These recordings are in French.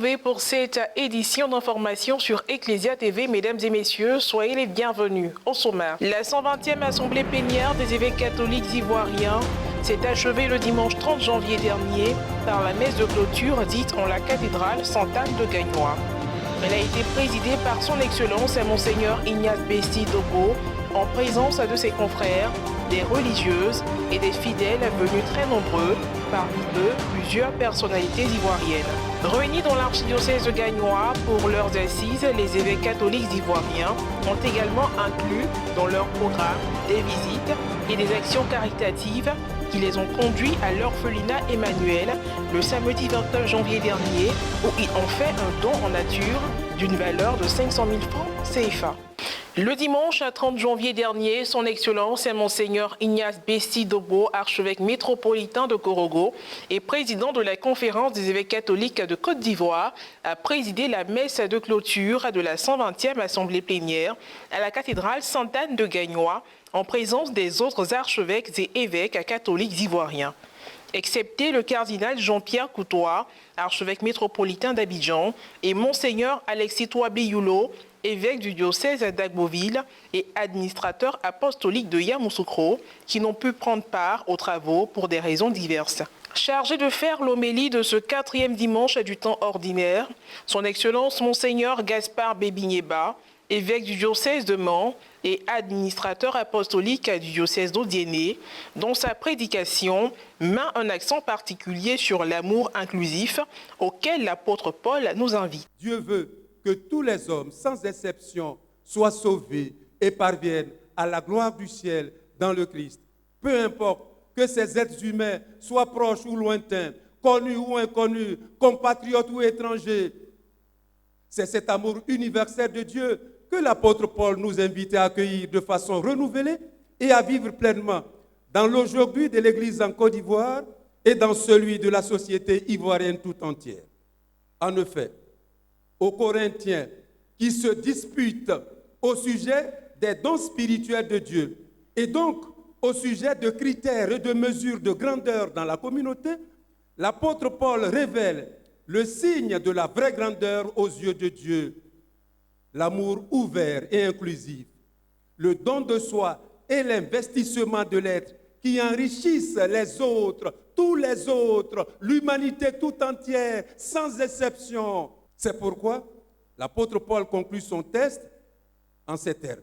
retrouvés pour cette édition d'information sur Ecclesia TV. Mesdames et messieurs, soyez les bienvenus. Au sommaire, la 120e assemblée plénière des évêques catholiques ivoiriens s'est achevée le dimanche 30 janvier dernier par la messe de clôture dite en la cathédrale Sainte-Anne de Gagnois. Elle a été présidée par son Excellence Monseigneur Ignace Besti Dogo en présence de ses confrères, des religieuses et des fidèles venus très nombreux, parmi eux plusieurs personnalités ivoiriennes. Réunis dans l'archidiocèse de Gagnois pour leurs assises, les évêques catholiques ivoiriens ont également inclus dans leur programme des visites et des actions caritatives qui les ont conduits à l'orphelinat Emmanuel le samedi 29 janvier dernier, où ils ont fait un don en nature d'une valeur de 500 000 francs CFA. Le dimanche 30 janvier dernier, son Excellence Monseigneur Ignace Besti Dogo, archevêque métropolitain de Korogo et président de la Conférence des évêques catholiques de Côte d'Ivoire, a présidé la messe de clôture de la 120e assemblée plénière à la cathédrale Sainte-Anne de Gagnois, en présence des autres archevêques et évêques catholiques ivoiriens. Excepté le cardinal Jean-Pierre Coutois, archevêque métropolitain d'Abidjan, et Monseigneur Alexis Touabi-Youlo, évêque du diocèse d'Agboville et administrateur apostolique de Yamoussoukro, qui n'ont pu prendre part aux travaux pour des raisons diverses. Chargé de faire l'homélie de ce 4e dimanche du temps ordinaire, son Excellence Monseigneur Gaspard Bébigneba, évêque du diocèse de Mans et administrateur apostolique du diocèse d'Odiéné, dans sa prédication, met un accent particulier sur l'amour inclusif auquel l'apôtre Paul nous invite. Dieu veut que tous les hommes, sans exception, soient sauvés et parviennent à la gloire du ciel dans le Christ. Peu importe que ces êtres humains soient proches ou lointains, connus ou inconnus, compatriotes ou étrangers. C'est cet amour universel de Dieu que l'apôtre Paul nous invite à accueillir de façon renouvelée et à vivre pleinement dans l'aujourd'hui de l'Église en Côte d'Ivoire et dans celui de la société ivoirienne tout entière. En effet, aux Corinthiens qui se disputent au sujet des dons spirituels de Dieu et donc au sujet de critères et de mesures de grandeur dans la communauté, l'apôtre Paul révèle le signe de la vraie grandeur aux yeux de Dieu, l'amour ouvert et inclusif, le don de soi et l'investissement de l'être qui enrichissent les autres, tous les autres, l'humanité tout entière, sans exception. C'est pourquoi l'apôtre Paul conclut son texte en ces termes.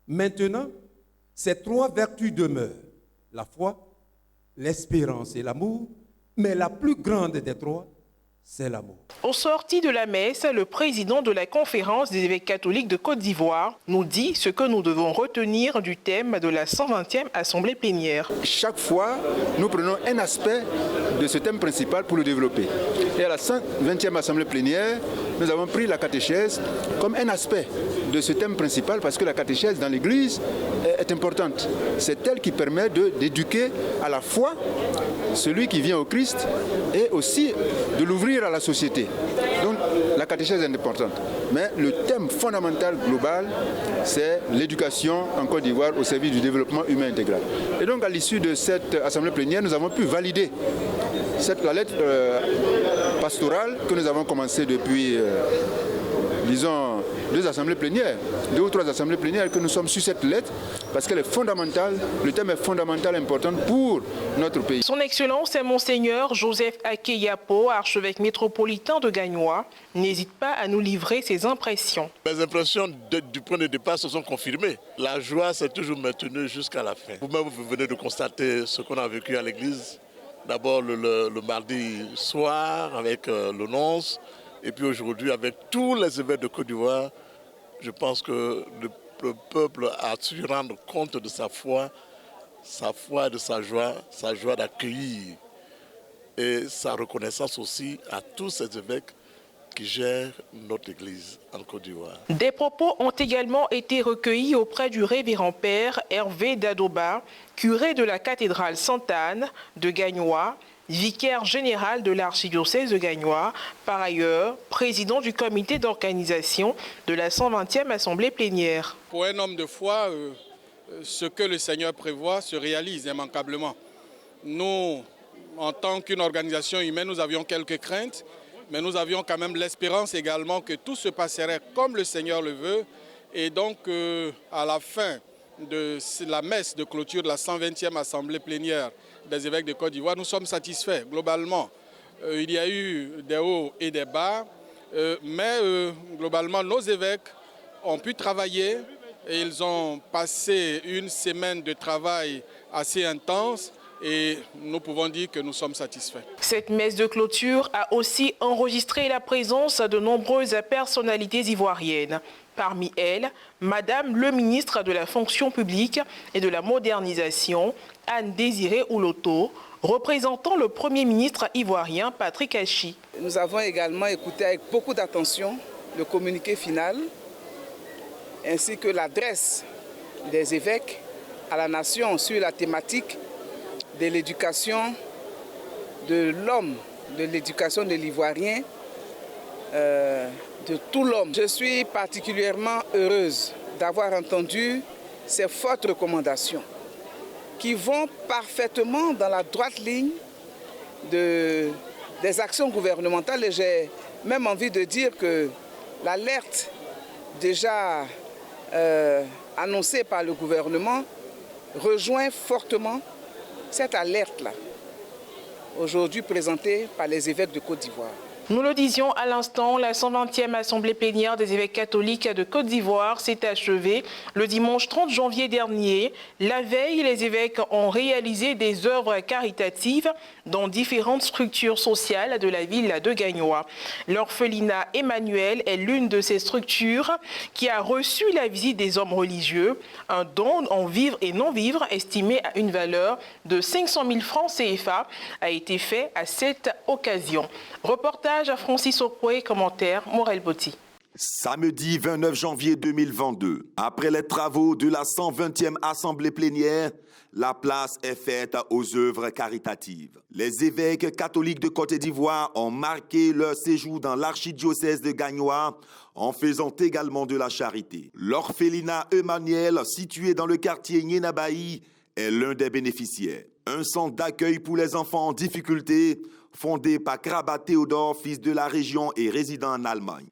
Maintenant, ces 3 vertus demeurent, la foi, l'espérance et l'amour, mais la plus grande des 3, c'est l'amour. Au sorti de la messe, le président de la Conférence des évêques catholiques de Côte d'Ivoire nous dit ce que nous devons retenir du thème de la 120e assemblée plénière. Chaque fois, nous prenons un aspect de ce thème principal pour le développer. Et à la 120e assemblée plénière, nous avons pris la catéchèse comme un aspect de ce thème principal parce que la catéchèse dans l'Église est importante. C'est elle qui permet d'éduquer à la fois celui qui vient au Christ et aussi de l'ouvrir à la société. Donc la catéchèse est importante. Mais le thème fondamental global, c'est l'éducation en Côte d'Ivoire au service du développement humain intégral. Et donc à l'issue de cette assemblée plénière, nous avons pu valider la lettre pastorale que nous avons commencé depuis, disons, 2 assemblées plénières, 2 ou 3 assemblées plénières que nous sommes sur cette lettre parce qu'elle est fondamentale, le thème est fondamental, important pour notre pays. Son Excellence Monseigneur Joseph Akeyapo, archevêque métropolitain de Gagnois, n'hésite pas à nous livrer ses impressions. Mes impressions du point de départ se sont confirmées. La joie s'est toujours maintenue jusqu'à la fin. Vous-même, vous venez de constater ce qu'on a vécu à l'église. D'abord le mardi soir avec le nonce. Et puis aujourd'hui, avec tous les évêques de Côte d'Ivoire, je pense que le peuple a su rendre compte de sa foi et de sa joie d'accueillir. Et sa reconnaissance aussi à tous ces évêques qui gèrent notre Église en Côte d'Ivoire. Des propos ont également été recueillis auprès du révérend père Hervé Dadoba, curé de la cathédrale Sainte-Anne de Gagnois, vicaire général de l'archidiocèse de Gagnois, par ailleurs président du comité d'organisation de la 120e assemblée plénière. Pour un homme de foi, ce que le Seigneur prévoit se réalise immanquablement. Nous, en tant qu'une organisation humaine, nous avions quelques craintes, Mais nous avions quand même l'espérance également que tout se passerait comme le Seigneur le veut. Et donc, à la fin de la messe de clôture de la 120e Assemblée plénière des évêques de Côte d'Ivoire, nous sommes satisfaits globalement. Il y a eu des hauts et des bas, mais globalement, nos évêques ont pu travailler et ils ont passé une semaine de travail assez intense et nous pouvons dire que nous sommes satisfaits. Cette messe de clôture a aussi enregistré la présence de nombreuses personnalités ivoiriennes. Parmi elles, Madame le ministre de la Fonction publique et de la modernisation, Anne-Désirée Ouloto, représentant le Premier ministre ivoirien Patrick Achi. Nous avons également écouté avec beaucoup d'attention le communiqué final ainsi que l'adresse des évêques à la nation sur la thématique de l'éducation de l'homme, de l'éducation de l'Ivoirien, de tout l'homme. Je suis particulièrement heureuse d'avoir entendu ces fortes recommandations qui vont parfaitement dans la droite ligne des actions gouvernementales. Et j'ai même envie de dire que l'alerte déjà annoncée par le gouvernement rejoint fortement cette alerte-là, aujourd'hui présentée par les évêques de Côte d'Ivoire. Nous le disions à l'instant, la 120e Assemblée plénière des évêques catholiques de Côte d'Ivoire s'est achevée le dimanche 30 janvier dernier. La veille, les évêques ont réalisé des œuvres caritatives dans différentes structures sociales de la ville de Gagnoa. L'orphelinat Emmanuel est l'une de ces structures qui a reçu la visite des hommes religieux. Un don en vivres et non-vivres estimé à une valeur de 500 000 francs CFA a été fait à cette occasion. Reportage à Francis Okwe, commentaire Morel Botti. Samedi 29 janvier 2022, après les travaux de la 120e Assemblée plénière, la place est faite aux œuvres caritatives. Les évêques catholiques de Côte d'Ivoire ont marqué leur séjour dans l'archidiocèse de Gagnoa en faisant également de la charité. L'orphelinat Emmanuel, situé dans le quartier Nyenabaï, est l'un des bénéficiaires. Un centre d'accueil pour les enfants en difficulté, fondé par Krabat Théodore, fils de la région et résident en Allemagne.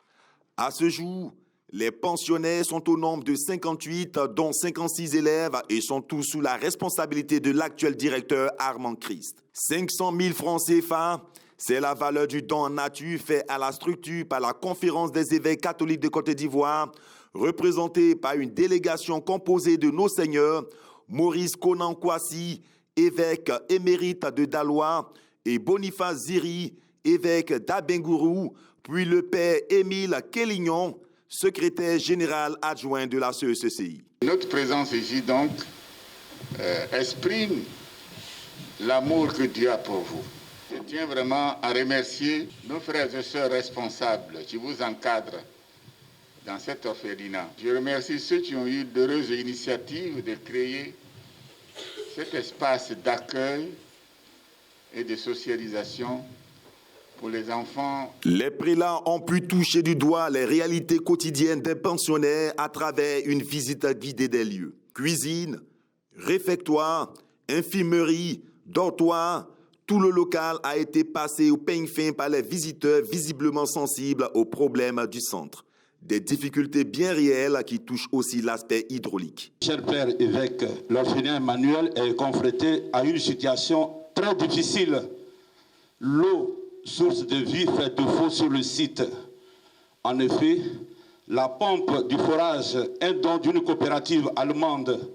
À ce jour, les pensionnaires sont au nombre de 58, dont 56 élèves, et sont tous sous la responsabilité de l'actuel directeur Armand Christ. 500 000 francs CFA, c'est la valeur du don en nature fait à la structure par la Conférence des évêques catholiques de Côte d'Ivoire, représentée par une délégation composée de nos seigneurs, Maurice Conan Kwasi, évêque émérite de Daloa, et Boniface Ziri, évêque d'Abengourou, puis le père Émile Kélignon, secrétaire général adjoint de la CECCI. Notre présence ici donc exprime l'amour que Dieu a pour vous. Je tiens vraiment à remercier nos frères et sœurs responsables qui vous encadrent dans cet orphelinat. Je remercie ceux qui ont eu l'heureuse initiative de créer cet espace d'accueil et de socialisation pour les enfants. Les prélats ont pu toucher du doigt les réalités quotidiennes des pensionnaires à travers une visite guidée des lieux. Cuisine, réfectoire, infirmerie, dortoir, tout le local a été passé au peigne fin par les visiteurs visiblement sensibles aux problèmes du centre. Des difficultés bien réelles qui touchent aussi l'aspect hydraulique. Cher père évêque, l'orphelinat Emmanuel est confronté à une situation très difficile. L'eau, source de vie, fait défaut sur le site. En effet, la pompe du forage, un don d'une coopérative allemande,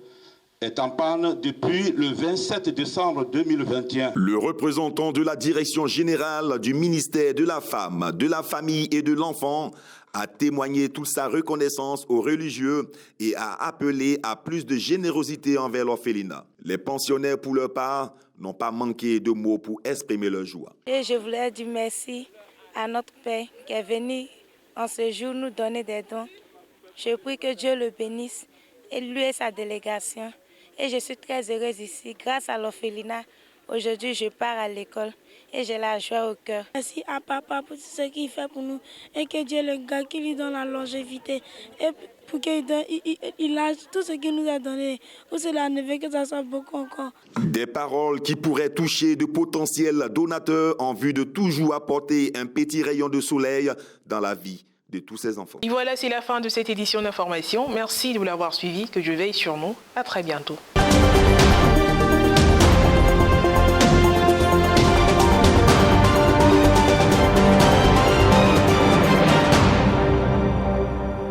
est en panne depuis le 27 décembre 2021. Le représentant de la direction générale du ministère de la Femme, de la Famille et de l'Enfant a témoigné toute sa reconnaissance aux religieux et a appelé à plus de générosité envers l'orphelinat. Les pensionnaires, pour leur part, n'ont pas manqué de mots pour exprimer leur joie. Et je voulais dire merci à notre Père qui est venu en ce jour nous donner des dons. Je prie que Dieu le bénisse et lui et sa délégation. Et je suis très heureuse ici. Grâce à l'orphelinat, aujourd'hui je pars à l'école et j'ai la joie au cœur. Merci à papa pour ce qu'il fait pour nous et que Dieu le garde, qu'il lui donne la longévité. Et pour qu'il lâche tout ce qu'il nous a donné. Pour cela, ne veut que ça soit beaucoup encore. Des paroles qui pourraient toucher de potentiels donateurs en vue de toujours apporter un petit rayon de soleil dans la vie de tous ces enfants. Et voilà, c'est la fin de cette édition d'information. Merci de l'avoir suivi, que je veille sur nous. À très bientôt.